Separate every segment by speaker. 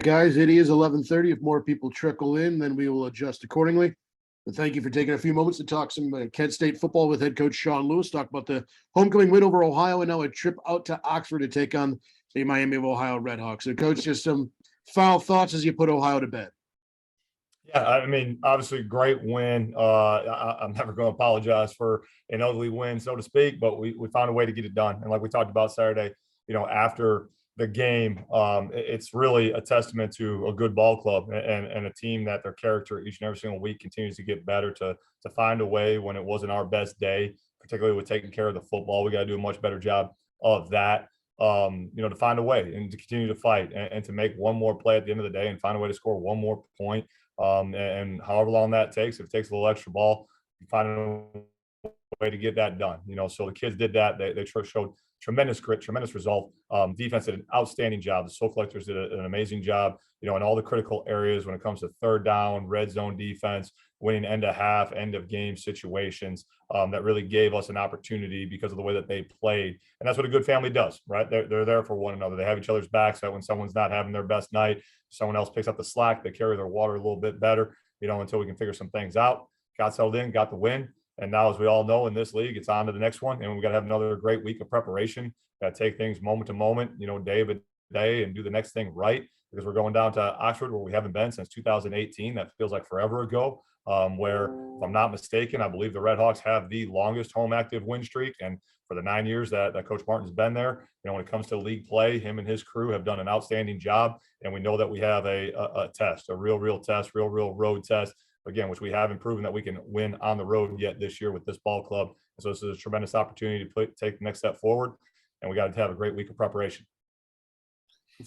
Speaker 1: Guys, it is 11:30. If more people trickle in, then we will adjust accordingly. But thank you for taking a few moments to talk some Kent State football with head coach Sean Lewis. Talk about the homecoming win over Ohio and now a trip out to Oxford to take on the Miami of Ohio Redhawks. So, coach, just some final thoughts as you put Ohio to bed.
Speaker 2: Yeah, I mean, obviously, great win. I'm never going to apologize for an ugly win, so to speak, but we found a way to get it done. And like we talked about Saturday, after the game, it's really a testament to a good ball club and a team that their character each and every single week continues to get better to find a way when it wasn't our best day, particularly with taking care of the football. We got to do a much better job of that. To find a way and to continue to fight and to make one more play at the end of the day and find a way to score one more point. And however long that takes, if it takes a little extra ball, you find a way to get that done. So the kids did that. They showed tremendous grit, tremendous resolve. Defense did an outstanding job. The Soul Collectors did an amazing job, in all the critical areas when it comes to third down, red zone defense, winning end of half, end of game situations. That really gave us an opportunity because of the way that they played. And that's what a good family does, right? They're there for one another. They have each other's backs, so that when someone's not having their best night, someone else picks up the slack. They carry their water a little bit better, until we can figure some things out. Got settled in, got the win. And now, as we all know in this league, it's on to the next one. And we got to have another great week of preparation. Got to take things moment to moment, day by day, and do the next thing right, because we're going down to Oxford, where we haven't been since 2018. That feels like forever ago. Where, if I'm not mistaken, I believe the Redhawks have the longest home active win streak. And for the 9 years that Coach Martin's been there, when it comes to league play, him and his crew have done an outstanding job. And we know that we have a test, a real test, real road test, again, which we haven't proven that we can win on the road yet this year with this ball club. And so this is a tremendous opportunity to take the next step forward. And we got to have a great week of preparation.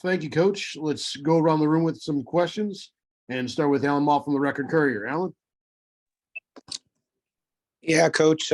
Speaker 1: Thank you, Coach. Let's go around the room with some questions and start with Alan Moff from the Record Courier. Alan?
Speaker 3: Yeah, Coach.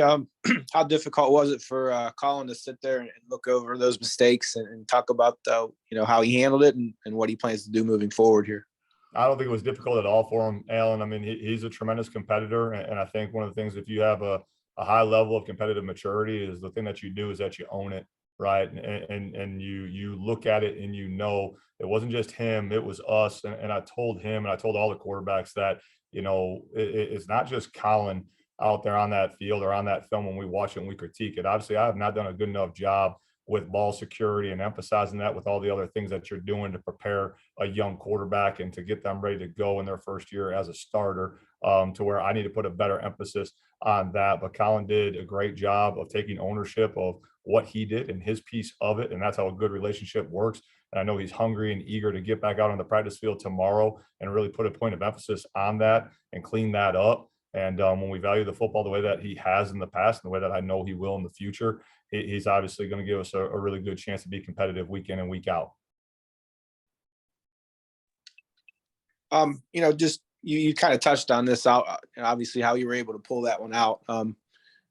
Speaker 3: How difficult was it for Colin to sit there and look over those mistakes and talk about how he handled it and what he plans to do moving forward here?
Speaker 2: I don't think it was difficult at all for him, Alan. I mean, he's a tremendous competitor, and I think one of the things, if you have a high level of competitive maturity, is the thing that you do is that you own it, right? And you look at it and it wasn't just him, it was us. And I told him, and I told all the quarterbacks that it's not just Colin out there on that field or on that film when we watch it and we critique it. Obviously, I have not done a good enough job with ball security and emphasizing that with all the other things that you're doing to prepare a young quarterback and to get them ready to go in their first year as a starter, to where I need to put a better emphasis on that. But Colin did a great job of taking ownership of what he did and his piece of it. And that's how a good relationship works. And I know he's hungry and eager to get back out on the practice field tomorrow and really put a point of emphasis on that and clean that up. And when we value the football the way that he has in the past and the way that I know he will in the future, he's obviously going to give us a really good chance to be competitive week in and week out.
Speaker 3: Just you kind of touched on this out, obviously how you were able to pull that one out.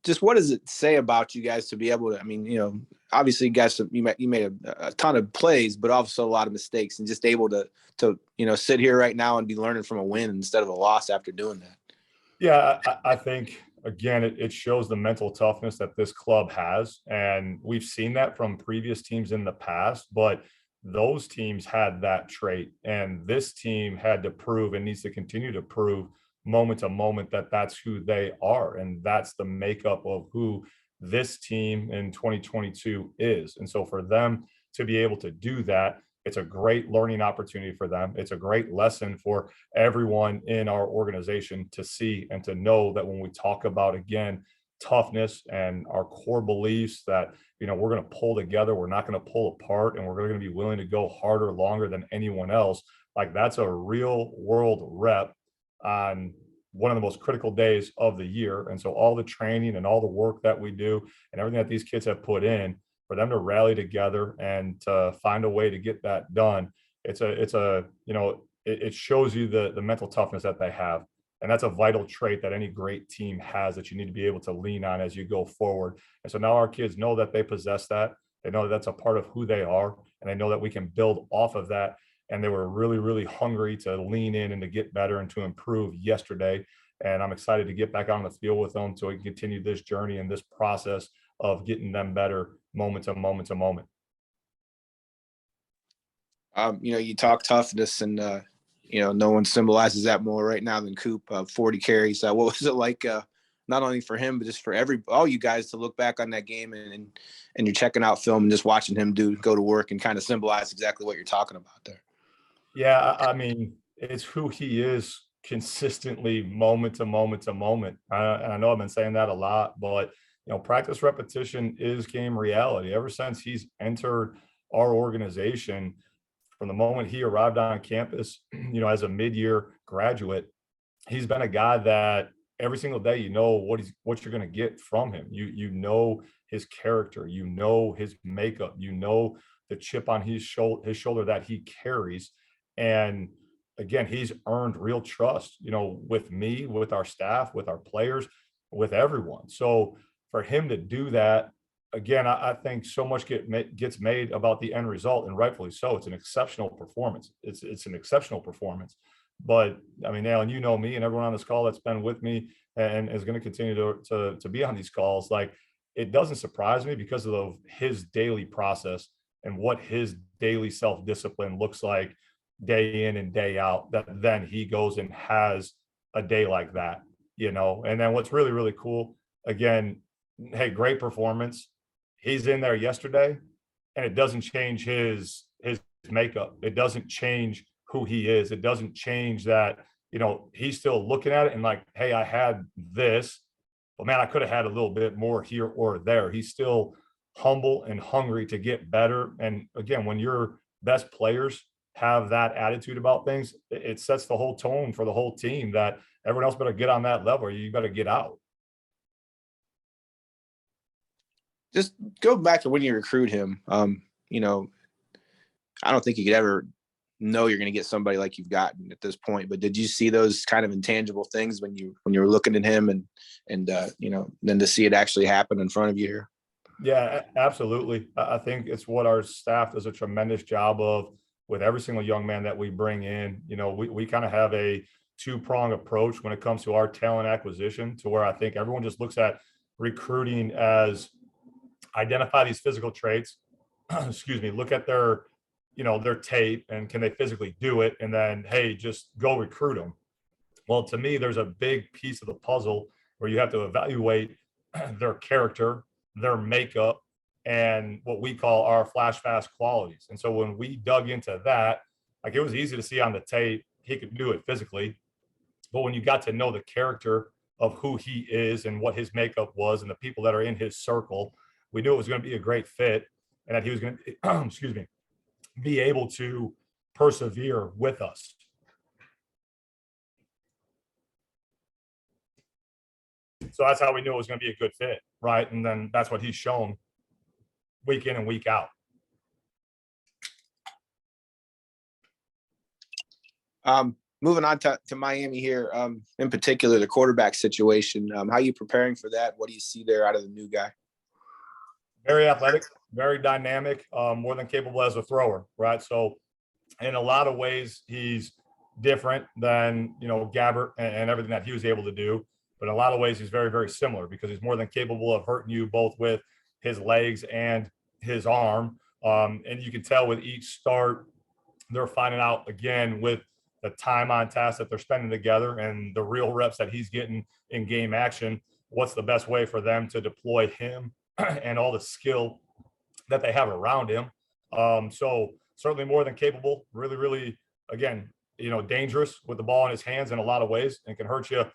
Speaker 3: Just what does it say about you guys to be able to, obviously you guys, you made a ton of plays, but also a lot of mistakes, and just able to sit here right now and be learning from a win instead of a loss after doing that.
Speaker 2: Yeah, I think, again, it shows the mental toughness that this club has. And we've seen that from previous teams in the past, but those teams had that trait. And this team had to prove and needs to continue to prove moment to moment that that's who they are. And that's the makeup of who this team in 2022 is. And so for them to be able to do that, it's a great learning opportunity for them. It's a great lesson for everyone in our organization to see and to know that when we talk about, again, toughness and our core beliefs that, we're going to pull together, we're not going to pull apart, and we're going to be willing to go harder, longer than anyone else. Like, that's a real world rep on one of the most critical days of the year. And so all the training and all the work that we do and everything that these kids have put in, for them to rally together and to find a way to get that done, it shows you the mental toughness that they have. And that's a vital trait that any great team has that you need to be able to lean on as you go forward. And so now our kids know that they possess that. They know that that's a part of who they are, and they know that we can build off of that. And they were really, really hungry to lean in and to get better and to improve yesterday. And I'm excited to get back on the field with them so we can continue this journey and this process of getting them better moment to moment to moment.
Speaker 3: You talk toughness, and no one symbolizes that more right now than Coop. 40 carries. What was it like? Not only for him, but just for all you guys to look back on that game and you're checking out film and just watching him go to work and kind of symbolize exactly what you're talking about there.
Speaker 2: Yeah, I mean, it's who he is consistently, moment to moment to moment. And I know I've been saying that a lot, but practice repetition is game reality. Ever since he's entered our organization, from the moment he arrived on campus, as a mid-year graduate, he's been a guy that every single day what you're going to get from him. You know his character, his makeup, the chip on his shoulder that he carries. And again, he's earned real trust, with me, with our staff, with our players, with everyone. So for him to do that, again, I think so much gets made about the end result, and rightfully so. It's an exceptional performance. It's an exceptional performance. But I mean, Alan, you know me and everyone on this call that's been with me and is going to continue to be on these calls. Like, it doesn't surprise me because of his daily process and what his daily self-discipline looks like day in and day out, that then he goes and has a day like that, and then what's really, really cool, again, hey, great performance. He's in there yesterday, and it doesn't change his makeup. It doesn't change who he is. It doesn't change that, he's still looking at it and like, hey, I had this, but man, I could have had a little bit more here or there. He's still humble and hungry to get better. And again, when your best players have that attitude about things, it sets the whole tone for the whole team that everyone else better get on that level, or you better get out.
Speaker 3: Just go back to when you recruit him. I don't think you could ever know you're going to get somebody like you've gotten at this point. But did you see those kind of intangible things when you were looking at him and then to see it actually happen in front of you here?
Speaker 2: Yeah, absolutely. I think it's what our staff does a tremendous job of with every single young man that we bring in. We kind of have a two-prong approach when it comes to our talent acquisition, to where I think everyone just looks at recruiting as identify these physical traits, excuse me, look at their tape and can they physically do it? And then, hey, just go recruit them. Well, to me, there's a big piece of the puzzle where you have to evaluate their character, their makeup, and what we call our flash fast qualities. And so when we dug into that, like, it was easy to see on the tape, he could do it physically. But when you got to know the character of who he is and what his makeup was and the people that are in his circle, we knew it was going to be a great fit and that he was going to, excuse me, be able to persevere with us. So that's how we knew it was going to be a good fit, right? And then that's what he's shown week in and week out.
Speaker 3: Moving on to Miami here, in particular, the quarterback situation. How are you preparing for that? What do you see there out of the new guy?
Speaker 2: Very athletic, very dynamic, more than capable as a thrower, right? So in a lot of ways, he's different than, Gabbert and everything that he was able to do. But in a lot of ways, he's very, very similar because he's more than capable of hurting you both with his legs and his arm. And you can tell with each start, they're finding out again with the time on task that they're spending together and the real reps that he's getting in game action, what's the best way for them to deploy him and all the skill that they have around him. So certainly more than capable, really, really, again, dangerous with the ball in his hands in a lot of ways and can hurt you,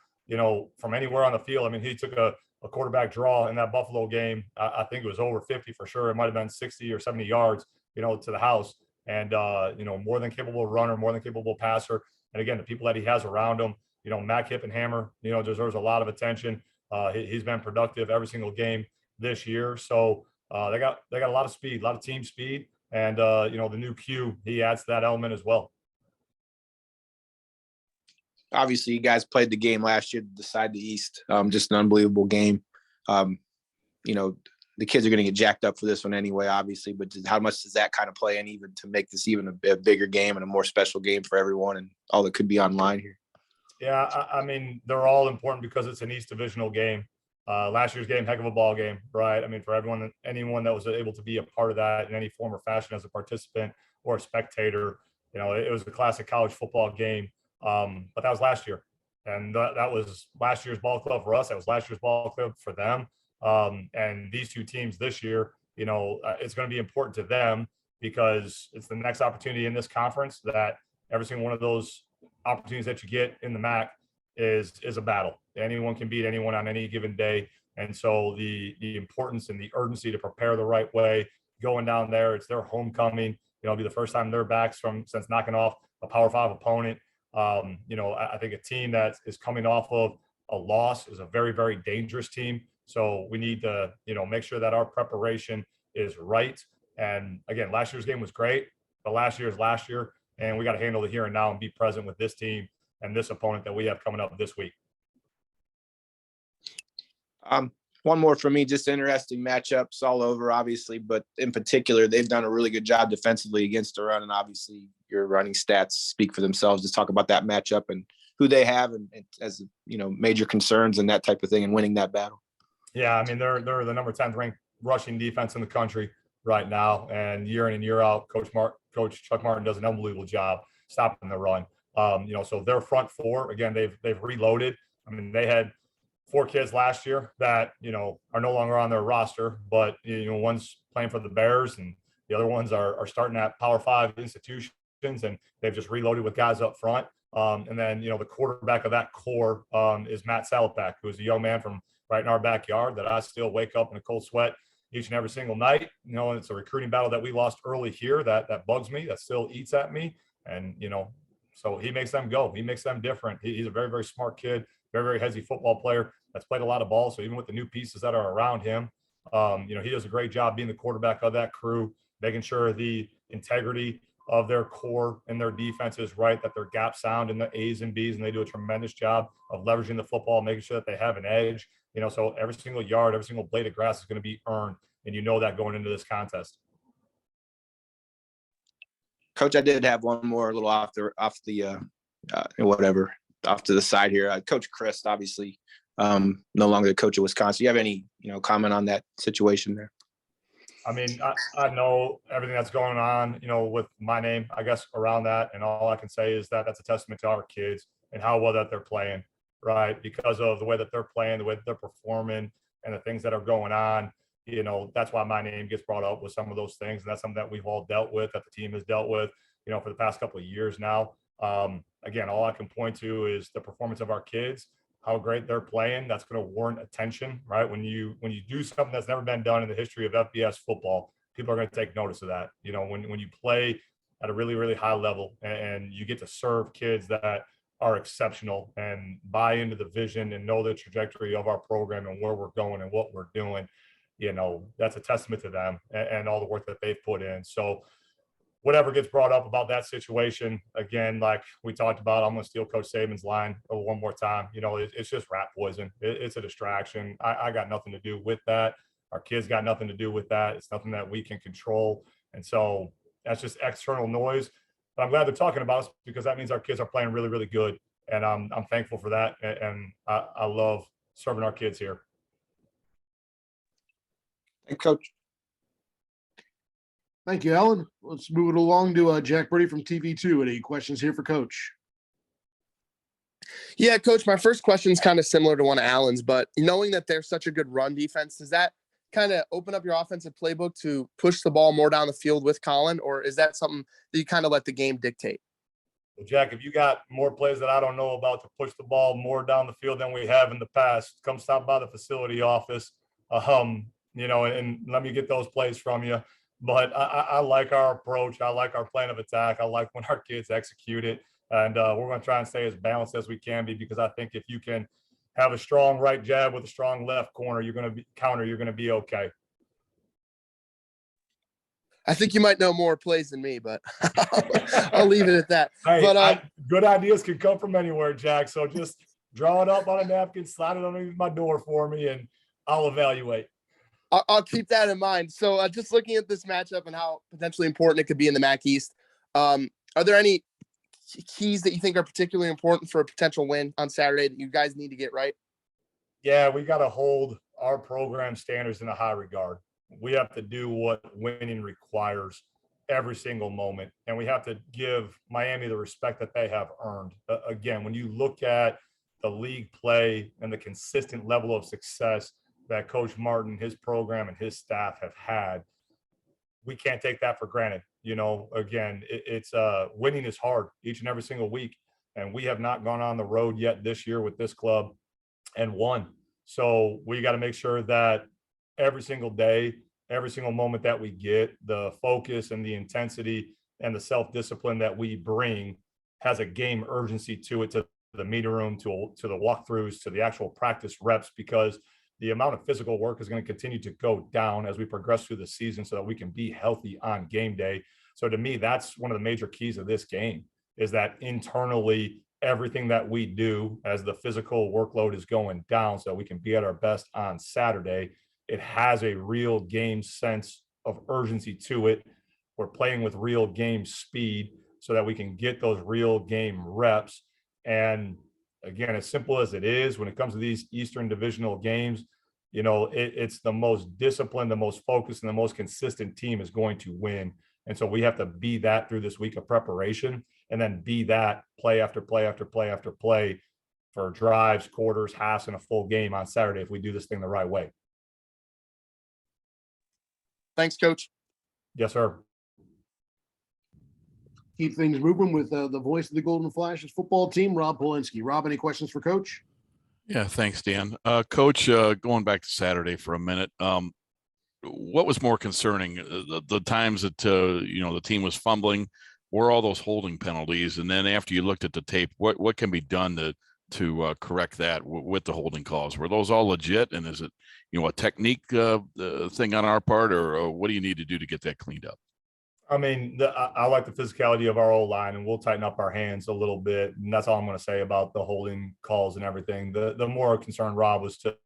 Speaker 2: from anywhere on the field. I mean, he took a quarterback draw in that Buffalo game. I think it was over 50 for sure. It might've been 60 or 70 yards, to the house. And, more than capable runner, more than capable passer. And again, the people that he has around him, Mac Hippenhammer, deserves a lot of attention. He's been productive every single game this year. So they got a lot of speed, a lot of team speed. And, the new Q, he adds to that element as well.
Speaker 3: Obviously, you guys played the game last year to decide the East. Just an unbelievable game. The kids are going to get jacked up for this one anyway, obviously, but how much does that kind of play in even to make this even a bigger game and a more special game for everyone and all that could be online here?
Speaker 2: Yeah, I mean, they're all important because it's an East Divisional game. Last year's game, heck of a ball game, right? I mean, for anyone that was able to be a part of that in any form or fashion as a participant, or a spectator. It was a classic college football game. But that was last year. And that was last year's ball club for us. That was last year's ball club for them. And these two teams this year, it's going to be important to them because it's the next opportunity in this conference that every single one of those opportunities that you get in the MAC is a battle. Anyone can beat anyone on any given day. And so the importance and the urgency to prepare the right way going down there, it's their homecoming. It'll be the first time they're back since knocking off a Power 5 opponent. I think a team that is coming off of a loss is a very, very dangerous team. So we need to, make sure that our preparation is right. And again, last year's game was great, but last year is last year, and we got to handle the here and now and be present with this team and this opponent that we have coming up this week.
Speaker 3: One more for me, just interesting matchups all over, obviously, but in particular, they've done a really good job defensively against the run, and obviously your running stats speak for themselves. Just talk about that matchup and who they have and as major concerns and that type of thing and winning that battle.
Speaker 2: Yeah, I mean, they're the number 10th ranked rushing defense in the country right now, and year in and year out, Coach Chuck Martin does an unbelievable job stopping the run. So their front four, again, they've reloaded. I mean, they had 4 kids last year that, are no longer on their roster, but, one's playing for the Bears and the other ones are starting at Power 5 institutions, and they've just reloaded with guys up front. And then, the quarterback of that core is Matt Salapak, who is a young man from right in our backyard that I still wake up in a cold sweat each and every single night. And it's a recruiting battle that we lost early here that bugs me, that still eats at me. And, so he makes them go. He makes them different. He's a very, very smart kid, very, very heavy football player that's played a lot of ball. So even with the new pieces that are around him, he does a great job being the quarterback of that crew, making sure the integrity of their core and their defense is right, that they're gap sound in the A's and B's, and they do a tremendous job of leveraging the football, making sure that they have an edge. So every single yard, every single blade of grass is going to be earned, and that going into this contest.
Speaker 3: Coach, I did have one more a little off to the side here. Coach Christ, obviously, no longer the coach of Wisconsin. Do you have any, comment on that situation there?
Speaker 2: I mean, I know everything that's going on, with my name, I guess, around that. And all I can say is that that's a testament to our kids and how well that they're playing, right? Because of the way that they're playing, the way that they're performing, and the things that are going on. That's why my name gets brought up with some of those things. And that's something that we've all dealt with, that the team has dealt with, for the past couple of years now. Again, all I can point to is the performance of our kids, how great they're playing. That's going to warrant attention, right? When you do something that's never been done in the history of FBS football, people are going to take notice of that. When you play at a really, really high level and you get to serve kids that are exceptional and buy into the vision and know the trajectory of our program and where we're going and what we're doing, that's a testament to them and all the work that they've put in. So whatever gets brought up about that situation, again, like we talked about, I'm going to steal Coach Saban's line one more time. It's just rat poison. It's a distraction. I got nothing to do with that. Our kids got nothing to do with that. It's nothing that we can control. And so that's just external noise. But I'm glad they're talking about us because that means our kids are playing really, really good. And I'm thankful for that. And I love serving our kids here.
Speaker 3: Hey, Coach.
Speaker 1: Thank you, Alan. Let's move it along to Jack Brady from TV2. Any questions here for Coach?
Speaker 4: Yeah, Coach, my first question is kind of similar to one of Alan's, but knowing that they're such a good run defense, does that kind of open up your offensive playbook to push the ball more down the field with Colin, or is that something that you kind of let the game dictate?
Speaker 2: Well, Jack, if you got more plays that I don't know about to push the ball more down the field than we have in the past, come stop by the facility office, and let me get those plays from you. But I like our approach. I like our plan of attack. I like when our kids execute it. And we're going to try and stay as balanced as we can be, because I think if you can have a strong right jab with a strong left corner, you're going to be okay.
Speaker 4: I think you might know more plays than me, but I'll leave it at that.
Speaker 2: Hey,
Speaker 4: but
Speaker 2: good ideas can come from anywhere, Jack. So just draw it up on a napkin, slide it underneath my door for me, and I'll evaluate.
Speaker 4: I'll keep that in mind. So just looking at this matchup and how potentially important it could be in the MAC East, are there any keys that you think are particularly important for a potential win on Saturday that you guys need to get right?
Speaker 2: Yeah, we got to hold our program standards in a high regard. We have to do what winning requires. every single moment. And we have to give Miami the respect that they have earned. Again, when you look at the league play and the consistent level of success that Coach Martin, his program, and his staff have had, we can't take that for granted. Again, it's winning is hard each and every single week. And we have not gone on the road yet this year with this club and won. So we got to make sure that every single day, every single moment that we get, the focus and the intensity and the self-discipline that we bring has a game urgency to it, to the meeting room, to the walkthroughs, to the actual practice reps, because the amount of physical work is going to continue to go down as we progress through the season so that we can be healthy on game day. So to me, that's one of the major keys of this game, is that internally, everything that we do as the physical workload is going down so we can be at our best on Saturday, it has a real game sense of urgency to it. We're playing with real game speed so that we can get those real game reps. And again, as simple as it is, when it comes to these Eastern divisional games, it's the most disciplined, the most focused, and the most consistent team is going to win. And so we have to be that through this week of preparation, and then be that play after play after play after play for drives, quarters, halves, and a full game on Saturday if we do this thing the right way.
Speaker 4: Thanks, Coach.
Speaker 2: Yes, sir.
Speaker 1: Keep things moving with the voice of the Golden Flashes football team, Rob Polinski. Rob, any questions for Coach?
Speaker 5: Yeah, thanks, Dan. Coach, going back to Saturday for a minute, what was more concerning? The times that, the team was fumbling, were all those holding penalties? And then after you looked at the tape, what can be done to correct that with the holding calls? Were those all legit? And is it, a technique thing on our part, or what do you need to do to get that cleaned up?
Speaker 2: I mean, I like the physicality of our O-line, and we'll tighten up our hands a little bit. And that's all I'm going to say about the holding calls and everything. The more concerned, Rob, was to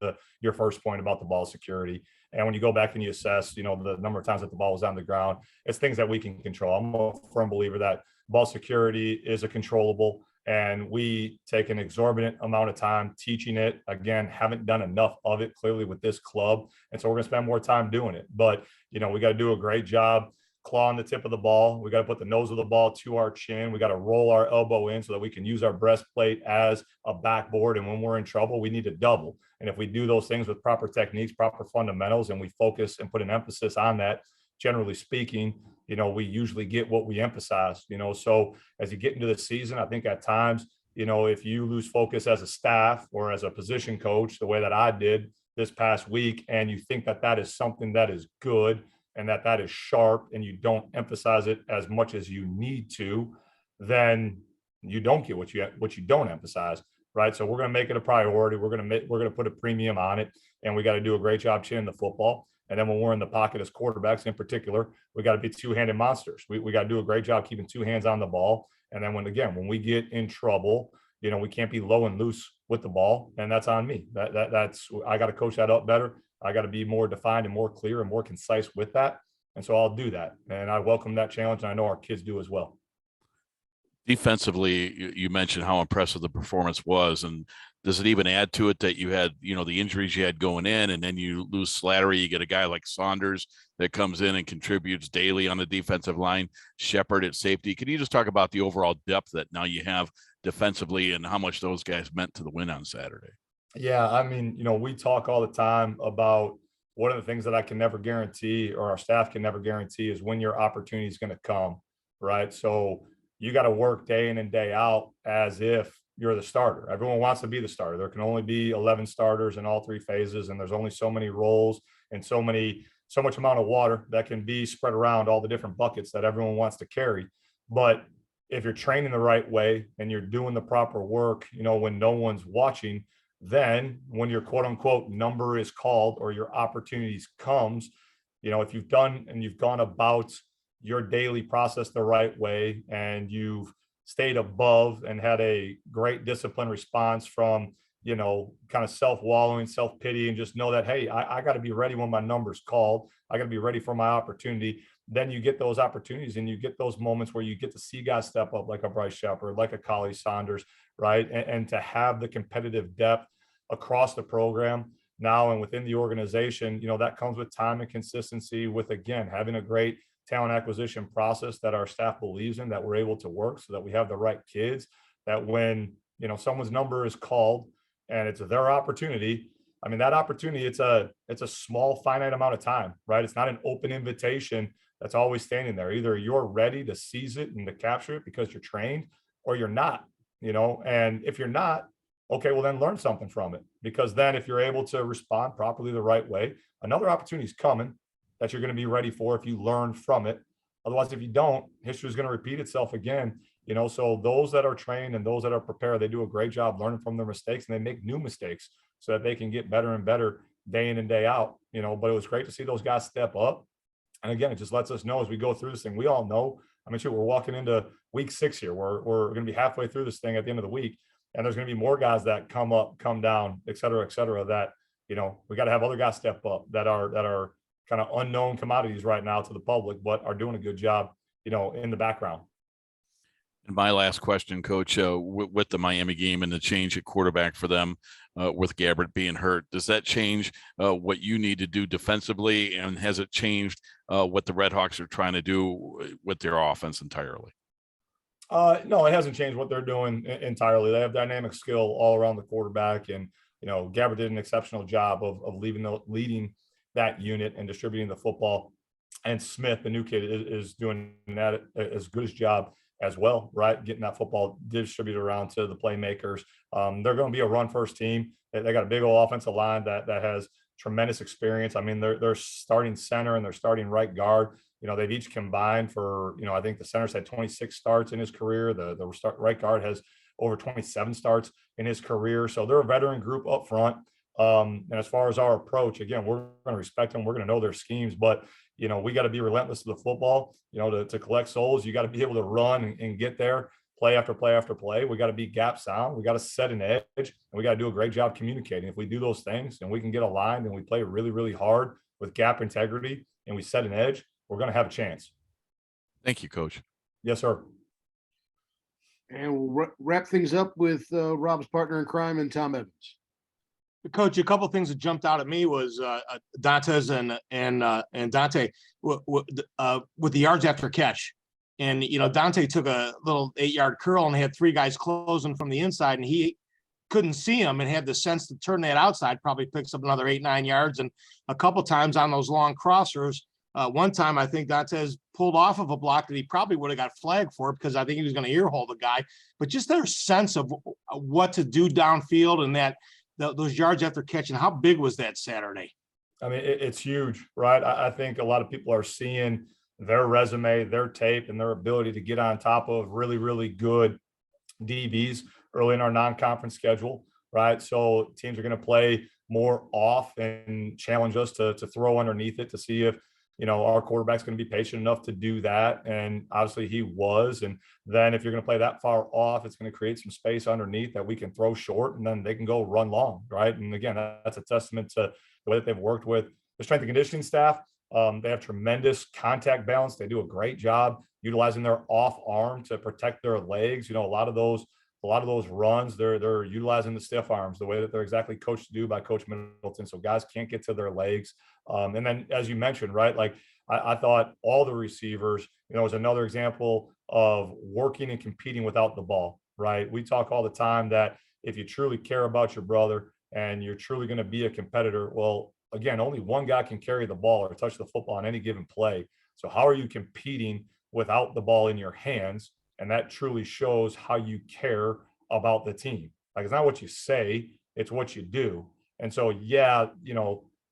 Speaker 2: your first point about the ball security. And when you go back and you assess, the number of times that the ball was on the ground, it's things that we can control. I'm a firm believer that ball security is a controllable, and we take an exorbitant amount of time teaching it. Again, haven't done enough of it clearly with this club. And so we're going to spend more time doing it. But, we got to do a great job clawing the tip of the ball. We got to put the nose of the ball to our chin. We got to roll our elbow in so that we can use our breastplate as a backboard. And when we're in trouble, we need to double. And if we do those things with proper techniques, proper fundamentals, and we focus and put an emphasis on that, generally speaking, we usually get what we emphasize, So as you get into the season, I think at times, if you lose focus as a staff or as a position coach, the way that I did this past week, and you think that that is something that is good, and that is sharp, and you don't emphasize it as much as you need to, then you don't get what you don't emphasize, right? So we're going to make it a priority. We're going to put a premium on it, and we got to do a great job chinning the football. And then when we're in the pocket as quarterbacks in particular, we got to be two-handed monsters. We got to do a great job keeping two hands on the ball. And then when we get in trouble, we can't be low and loose with the ball, and that's on me. That's I got to coach that up better. I got to be more defined and more clear and more concise with that. And so I'll do that. And I welcome that challenge. And I know our kids do as well.
Speaker 5: Defensively, you mentioned how impressive the performance was. And does it even add to it that you had, the injuries you had going in, and then you lose Slattery, you get a guy like Saunders that comes in and contributes daily on the defensive line, Shepard at safety. Can you just talk about the overall depth that now you have defensively and how much those guys meant to the win on Saturday?
Speaker 2: Yeah, I mean, we talk all the time about one of the things that I can never guarantee, or our staff can never guarantee, is when your opportunity is going to come, right? So you got to work day in and day out as if you're the starter. Everyone wants to be the starter. There can only be 11 starters in all three phases, and there's only so many roles and so much amount of water that can be spread around all the different buckets that everyone wants to carry. But if you're training the right way and you're doing the proper work, when no one's watching, then when your quote unquote number is called or your opportunities comes, if you've done and you've gone about your daily process the right way, and you've stayed above and had a great discipline response from, kind of self-wallowing, self-pity, and just know that, hey, I got to be ready when my number's called. I got to be ready for my opportunity. Then you get those opportunities, and you get those moments where you get to see guys step up like a Bryce Shepard, like a Collie Saunders, right? And to have the competitive depth across the program now and within the organization, that comes with time and consistency, with, again, having a great talent acquisition process that our staff believes in, that we're able to work so that we have the right kids, that when, someone's number is called and it's their opportunity, I mean, that opportunity, it's a small, finite amount of time, right? It's not an open invitation that's always standing there. Either you're ready to seize it and to capture it because you're trained, or you're not, and if you're not, okay, well then learn something from it, because then if you're able to respond properly the right way, another opportunity is coming that you're going to be ready for if you learn from it. Otherwise, if you don't, history is going to repeat itself again. So those that are trained and those that are prepared, they do a great job learning from their mistakes, and they make new mistakes so that they can get better and better day in and day out. But it was great to see those guys step up. And again, it just lets us know as we go through this thing, we all know, I mean, we're walking into week 6 here. We're going to be halfway through this thing at the end of the week. And there's going to be more guys that come up, come down, et cetera, that, we got to have other guys step up that are kind of unknown commodities right now to the public, but are doing a good job, in the background.
Speaker 5: And my last question, Coach, with the Miami game and the change at quarterback for them, with Gabbert being hurt, does that change what you need to do defensively? And has it changed what the Redhawks are trying to do with their offense entirely?
Speaker 2: No, it hasn't changed what they're doing entirely. They have dynamic skill all around the quarterback. And, Gabbert did an exceptional job of leading that unit and distributing the football. And Smith, the new kid, is doing that as good as job as well, right? Getting that football distributed around to the playmakers. They're going to be a run-first team. They got a big old offensive line that has tremendous experience. I mean, they're starting center and they're starting right guard. They've each combined for, I think the center's had 26 starts in his career. The right guard has over 27 starts in his career. So they're a veteran group up front. And as far as our approach, again, we're going to respect them. We're going to know their schemes, but we got to be relentless to the football, to collect souls. You got to be able to run and get there play after play after play. We got to be gap sound. We got to set an edge, and we got to do a great job communicating. If we do those things and we can get aligned and we play really, really hard with gap integrity and we set an edge, we're going to have a chance.
Speaker 5: Thank you, Coach.
Speaker 2: Yes, sir.
Speaker 1: And we'll wrap things up with Rob's partner in crime and Tom Evans.
Speaker 6: Coach, a couple of things that jumped out at me was Dantes and Dante with the yards after catch. And, Dante took a little 8-yard curl and had 3 guys closing from the inside, and he couldn't see him and had the sense to turn that outside, probably picks up another 8-9 yards. And a couple times on those long crossers, one time I think Dantes pulled off of a block that he probably would have got flagged for, because I think he was going to earhole the guy. But just their sense of what to do downfield and those yards after catch, and how big was that Saturday?
Speaker 2: I mean, it's huge, right? I think a lot of people are seeing their resume, their tape, and their ability to get on top of really, really good DBs early in our non-conference schedule, right? So teams are going to play more off and challenge us to throw underneath it to see if, our quarterback's going to be patient enough to do that. And obviously he was. And then if you're going to play that far off, it's going to create some space underneath that we can throw short, and then they can go run long, right? And again, that's a testament to the way that they've worked with the strength and conditioning staff. They have tremendous contact balance. They do a great job utilizing their off arm to protect their legs. A lot of those runs, they're utilizing the stiff arms the way that they're exactly coached to do by Coach Middleton. So guys can't get to their legs. And then, as you mentioned, right, like I thought all the receivers, was another example of working and competing without the ball, right? We talk all the time that if you truly care about your brother and you're truly going to be a competitor, well, again, only one guy can carry the ball or touch the football on any given play. So how are you competing without the ball in your hands? And that truly shows how you care about the team. Like, it's not what you say, it's what you do. And so, yeah,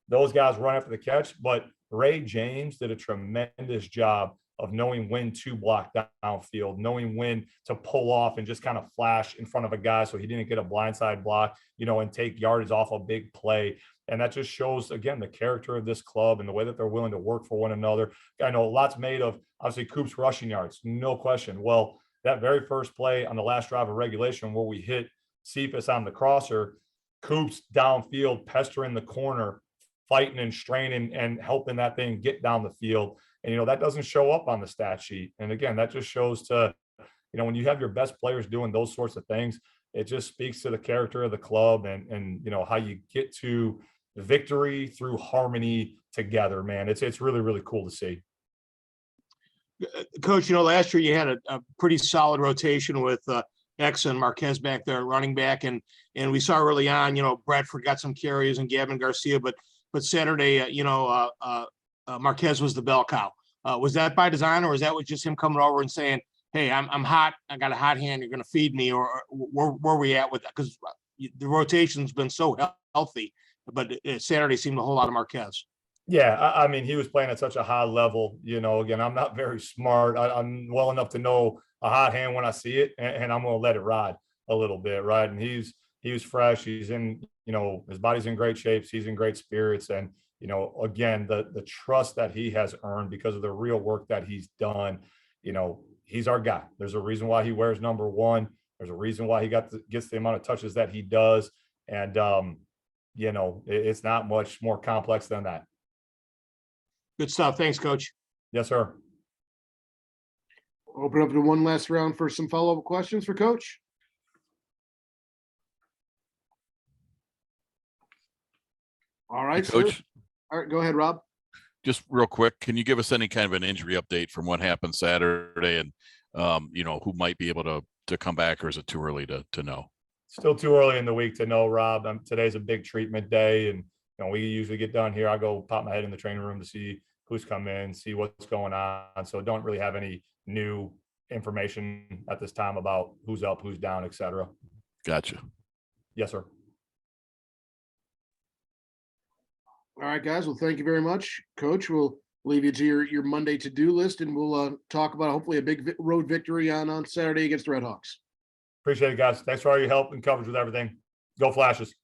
Speaker 2: those guys run after the catch, but Ray James did a tremendous job of knowing when to block downfield, knowing when to pull off and just kind of flash in front of a guy so he didn't get a blindside block, and take yardage off a big play. And that just shows, again, the character of this club and the way that they're willing to work for one another. I know lots made of, obviously, Coop's rushing yards, no question. Well, that very first play on the last drive of regulation where we hit Cephas on the crosser, Coop's downfield, pestering the corner, fighting and straining and helping that thing get down the field. And, that doesn't show up on the stat sheet. And again, that just shows to, when you have your best players doing those sorts of things, it just speaks to the character of the club and how you get to victory through harmony together, man. It's really, really cool to see.
Speaker 6: Coach, last year you had a pretty solid rotation with X and Marquez back there, running back, and we saw early on, Bradford got some carries and Gavin Garcia, but Saturday, Marquez was the bell cow. Was that by design, or is that just him coming over and saying, "Hey, I'm hot. I got a hot hand. You're going to feed me," or where we at with that? Because the rotation's been so healthy, but Saturday seemed a whole lot of Marquez.
Speaker 2: Yeah, I mean, he was playing at such a high level. Again, I'm not very smart. I'm well enough to know a hot hand when I see it, and I'm going to let it ride a little bit, right? And he was fresh. He's in, his body's in great shape. He's in great spirits, and again, the trust that he has earned because of the real work that he's done. He's our guy. There's a reason why he wears number 1. There's a reason why he gets the amount of touches that he does, and it's not much more complex than that.
Speaker 6: Good stuff. Thanks, Coach.
Speaker 2: Yes, sir.
Speaker 1: Open up to one last round for some follow-up questions for Coach. All right, sir.
Speaker 5: Coach,
Speaker 1: All right, go ahead, Rob.
Speaker 5: just real quick, can you give us any kind of an injury update from what happened Saturday, and who might be able to come back, or is it too early to know?
Speaker 2: Still too early in the week to know, Rob. Today's a big treatment day, and we usually get done here. I go pop my head in the training room to see who's come in, see what's going on. So don't really have any new information at this time about who's up, who's down, et cetera.
Speaker 5: Gotcha.
Speaker 2: Yes, sir.
Speaker 1: All right, guys. Well, thank you very much, Coach. We'll leave you to your Monday to-do list, and we'll talk about hopefully a big road victory on Saturday against the Redhawks.
Speaker 2: Appreciate it, guys. Thanks for all your help and coverage with everything. Go Flashes.